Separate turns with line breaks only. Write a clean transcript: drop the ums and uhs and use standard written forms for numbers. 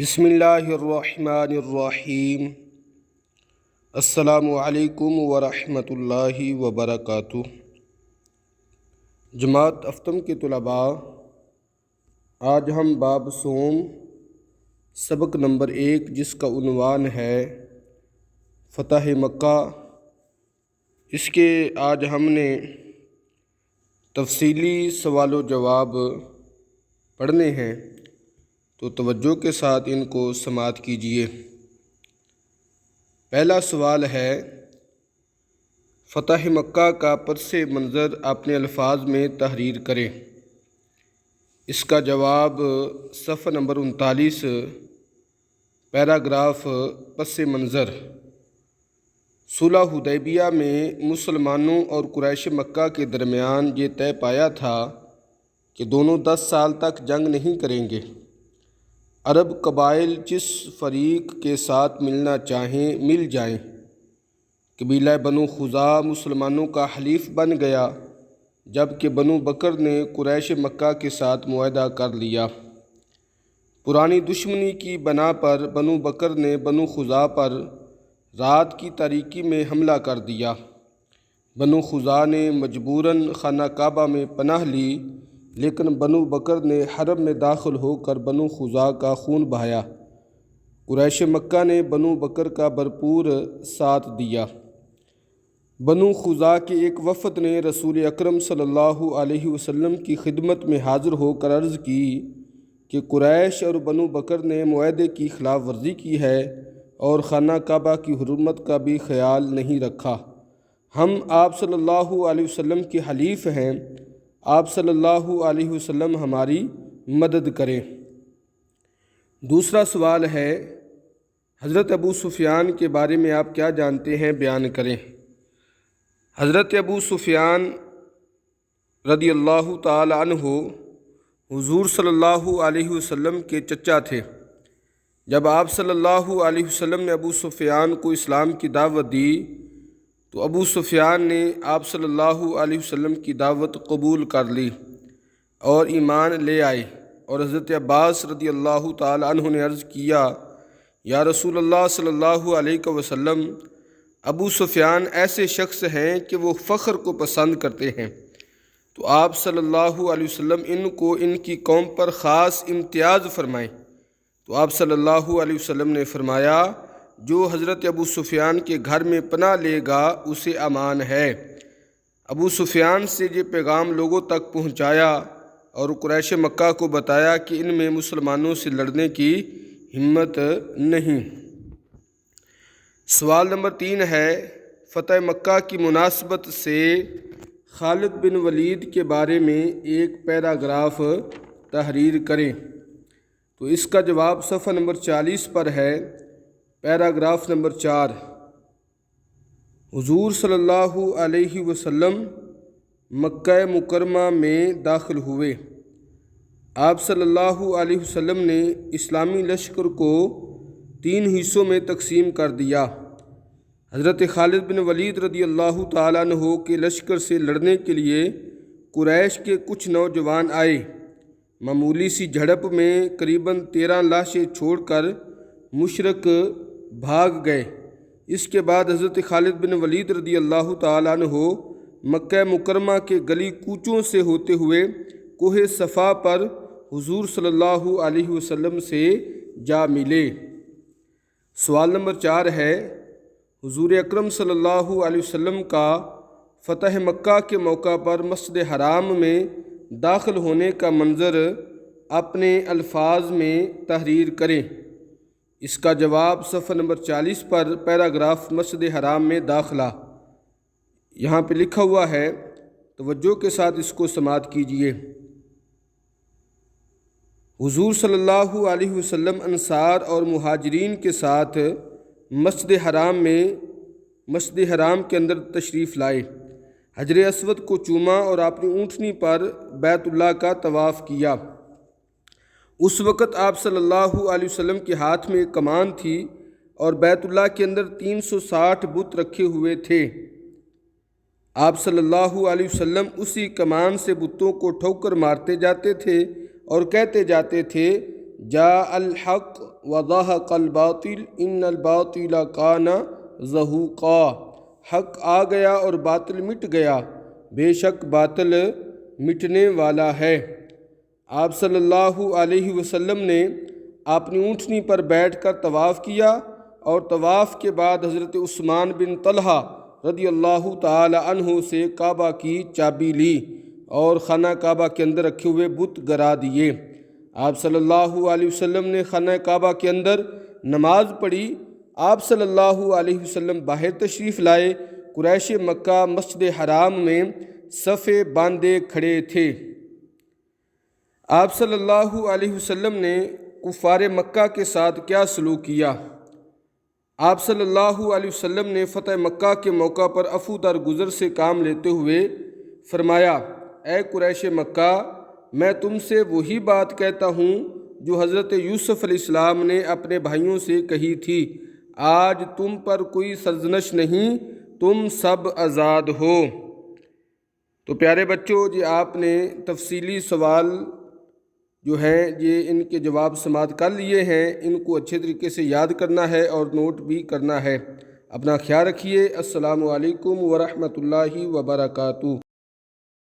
بسم اللہ الرحمن الرحیم۔ السلام علیکم ورحمۃ اللہ وبرکاتہ۔ جماعت افتم کے طلباء، آج ہم باب صوم سبق نمبر 1 جس کا عنوان ہے فتح مکہ، اس کے آج ہم نے تفصیلی سوال و جواب پڑھنے ہیں، تو توجہ کے ساتھ ان کو سماعت کیجیے۔ پہلا سوال ہے، فتح مکہ کا پس منظر اپنے الفاظ میں تحریر کریں۔ اس کا جواب صفحہ نمبر 39، پیراگراف پس منظر۔ صلح حدیبیہ میں مسلمانوں اور قریش مکہ کے درمیان یہ طے پایا تھا کہ دونوں 10 سال تک جنگ نہیں کریں گے۔ عرب قبائل جس فریق کے ساتھ ملنا چاہیں مل جائیں۔ قبیلہ بنو خزاعہ مسلمانوں کا حلیف بن گیا، جبکہ بنو بکر نے قریش مکہ کے ساتھ معاہدہ کر لیا۔ پرانی دشمنی کی بنا پر بنو بکر نے بنو خزاعہ پر رات کی تاریکی میں حملہ کر دیا۔ بنو خزاعہ نے مجبوراً خانہ کعبہ میں پناہ لی، لیکن بنو بکر نے حرم میں داخل ہو کر بنو خزاعہ کا خون بہایا۔ قریش مکہ نے بنو بکر کا بھرپور ساتھ دیا۔ بنو خزاعہ کے ایک وفد نے رسول اکرم صلی اللہ علیہ وسلم کی خدمت میں حاضر ہو کر عرض کی کہ قریش اور بنو بکر نے معاہدے کی خلاف ورزی کی ہے اور خانہ کعبہ کی حرمت کا بھی خیال نہیں رکھا۔ ہم آپ صلی اللہ علیہ وسلم کے حلیف ہیں، آپ صلی اللہ علیہ وسلم ہماری مدد کریں۔ دوسرا سوال ہے، حضرت ابو سفیان کے بارے میں آپ کیا جانتے ہیں، بیان کریں۔ حضرت ابو سفیان رضی اللہ تعالی عنہ حضور صلی اللہ علیہ وسلم کے چچا تھے۔ جب آپ صلی اللہ علیہ وسلم نے ابو سفیان کو اسلام کی دعوت دی تو ابو سفیان نے آپ صلی اللہ علیہ وسلم کی دعوت قبول کر لی اور ایمان لے آئے، اور حضرت عباس رضی اللہ تعالی عنہ نے عرض کیا، یا رسول اللہ صلی اللہ علیہ وسلم، ابو سفیان ایسے شخص ہیں کہ وہ فخر کو پسند کرتے ہیں، تو آپ صلی اللہ علیہ وسلم ان کو ان کی قوم پر خاص امتیاز فرمائیں۔ تو آپ صلی اللہ علیہ وسلم نے فرمایا، جو حضرت ابو سفیان کے گھر میں پناہ لے گا اسے امان ہے۔ ابو سفیان سے یہ پیغام لوگوں تک پہنچایا اور قریش مکہ کو بتایا کہ ان میں مسلمانوں سے لڑنے کی ہمت نہیں۔ سوال نمبر 3 ہے، فتح مکہ کی مناسبت سے خالد بن ولید کے بارے میں ایک پیراگراف تحریر کریں۔ تو اس کا جواب صفحہ نمبر 40 پر ہے، پیراگراف نمبر 4۔ حضور صلی اللہ علیہ وسلم مکہ مکرمہ میں داخل ہوئے۔ آپ صلی اللہ علیہ وسلم نے اسلامی لشکر کو 3 حصوں میں تقسیم کر دیا۔ حضرت خالد بن ولید رضی اللہ تعالیٰ عنہ کے لشکر سے لڑنے کے لیے قریش کے کچھ نوجوان آئے۔ معمولی سی جھڑپ میں قریباً 13 لاشیں چھوڑ کر مشرک بھاگ گئے۔ اس کے بعد حضرت خالد بن ولید رضی اللہ تعالیٰ عنہ مکہ مکرمہ کے گلی کوچوں سے ہوتے ہوئے کوہ صفا پر حضور صلی اللہ علیہ وسلم سے جا ملے۔ سوال نمبر 4 ہے، حضور اکرم صلی اللہ علیہ وسلم کا فتح مکہ کے موقع پر مسجد حرام میں داخل ہونے کا منظر اپنے الفاظ میں تحریر کریں۔ اس کا جواب صفحہ نمبر 40 پر، پیراگراف مسجد حرام میں داخلہ۔ یہاں پہ لکھا ہوا ہے، توجہ کے ساتھ اس کو سماعت کیجیے۔ حضور صلی اللہ علیہ وسلم انصار اور مہاجرین کے ساتھ مسجد حرام کے اندر تشریف لائے، حجر اسود کو چوما اور اپنی اونٹنی پر بیت اللہ کا طواف کیا۔ اس وقت آپ صلی اللہ علیہ وسلم کے ہاتھ میں ایک کمان تھی اور بیت اللہ کے اندر 360 بت رکھے ہوئے تھے۔ آپ صلی اللہ علیہ وسلم اسی کمان سے بتوں کو ٹھوکر مارتے جاتے تھے اور کہتے جاتے تھے، جاء الحق وضحق الباطل ان الباطل کان زہوقا، حق آ گیا اور باطل مٹ گیا، بے شک باطل مٹنے والا ہے۔ آپ صلی اللہ علیہ وسلم نے اپنی اونٹنی پر بیٹھ کر طواف کیا اور طواف کے بعد حضرت عثمان بن طلحہ رضی اللہ تعالی عنہ سے کعبہ کی چابی لی اور خانہ کعبہ کے اندر رکھے ہوئے بت گرا دیے۔ آپ صلی اللہ علیہ وسلم نے خانہ کعبہ کے اندر نماز پڑھی۔ آپ صلی اللہ علیہ وسلم باہر تشریف لائے۔ قریش مکہ مسجد حرام میں صفیں باندھے کھڑے تھے۔ آپ صلی اللہ علیہ وسلم نے کفار مکہ کے ساتھ کیا سلوک کیا؟ آپ صلی اللہ علیہ وسلم نے فتح مکہ کے موقع پر عفو درگزر سے کام لیتے ہوئے فرمایا، اے قریش مکہ، میں تم سے وہی بات کہتا ہوں جو حضرت یوسف علیہ السلام نے اپنے بھائیوں سے کہی تھی، آج تم پر کوئی سرزنش نہیں، تم سب آزاد ہو۔ تو پیارے بچوں، جی آپ نے تفصیلی سوال جو ہیں یہ ان کے جواب سماعت کر لیے ہیں، ان کو اچھے طریقے سے یاد کرنا ہے اور نوٹ بھی کرنا ہے۔ اپنا خیال رکھیے۔ السلام علیکم ورحمۃ اللہ وبرکاتہ۔